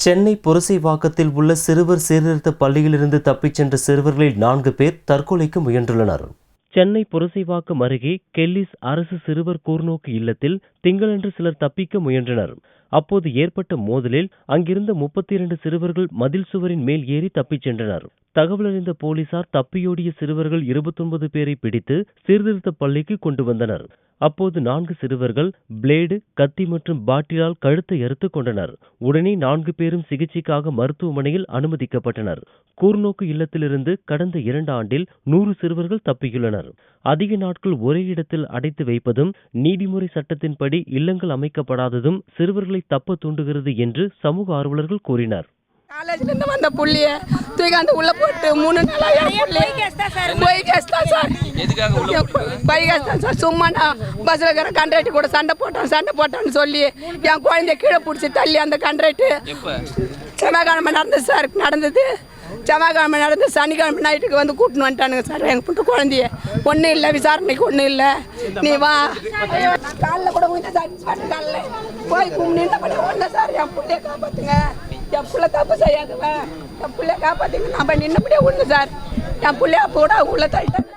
சென்னை புரசைவாக்கத்தில் உள்ள சிறுவர் சீர்திருத்த பள்ளியிலிருந்து தப்பிச் சென்ற சிறுவர்களில் 4 பேர் தற்கொலைக்கு முயன்றுள்ளனர். சென்னை புரசைவாக்கம் அருகே கெல்லிஸ் அரசு சிறுவர் கூர்நோக்கு இல்லத்தில் திங்களன்று சிலர் தப்பிக்க முயன்றனர். அப்போது ஏற்பட்ட மோதலில் அங்கிருந்த 32 சிறுவர்கள் மதில் சுவரின் மேல் ஏறி தப்பிச் சென்றனர். தகவலறிந்த போலீசார் தப்பியோடிய சிறுவர்கள் 29 பேரை பிடித்து சீர்திருத்த பள்ளிக்கு கொண்டு வந்தனர். அப்போது 4 சிறுவர்கள் பிளேடு, கத்தி மற்றும் பாட்டிலால் கழுத்தை அறுத்து கொண்டனர். உடனே 4 பேரும் சிகிச்சைக்காக மருத்துவமனையில் அனுமதிக்கப்பட்டனர். கூர்நோக்கு இல்லத்திலிருந்து கடந்த 2 ஆண்டில் 100 சிறுவர்கள் தப்பியுள்ளனர். அதிக நாட்கள் ஒரே இடத்தில் அடைத்து வைப்பதும் நீதிமுறை சட்டத்தின்படி இல்லங்கள் அமைக்கப்படாததும் சிறுவர்களை தப்ப தூண்டுகிறது என்று சமூக ஆர்வலர்கள் கூறினர். காலேஜ்ல இருந்து வந்த புள்ளிய தூக்காந்து உள்ள போட்டு 3 நாளா போய் கேஸ்தா சார் சும்மா நான் பஸ்ல இருக்கிற கண்ட்ராக்டர் கூட சண்டை போட்டான்னு சொல்லி என் குழந்தைய கீழே பிடிச்சி தள்ளி அந்த கண்ட்ராக்டர் செவ்வாய்க்கிழமை நடந்தது சார். செவ்வாய்க்கிழமை நடந்து சனிக்கிழமை நைட்டுக்கு வந்து கூட்டின்னு வந்துட்டானுங்க சார். எங்கள் புட்டு குழந்தைய ஒன்றும் இல்லை, விசாரணைக்கு ஒன்றும் இல்லை, நீ வா. காலில் கூட காலில் போய் நின்றபடி ஒன்று சார். என் பிள்ளைய காப்பாற்றுங்க, என் பிள்ளை தப்பு செய்யாதுவேன், என் பிள்ளைய காப்பாற்றுங்க. நம்ம நின்னபடியே ஒன்று சார். என் பிள்ளைய கூட உள்ள தள்ளிட்டேன்.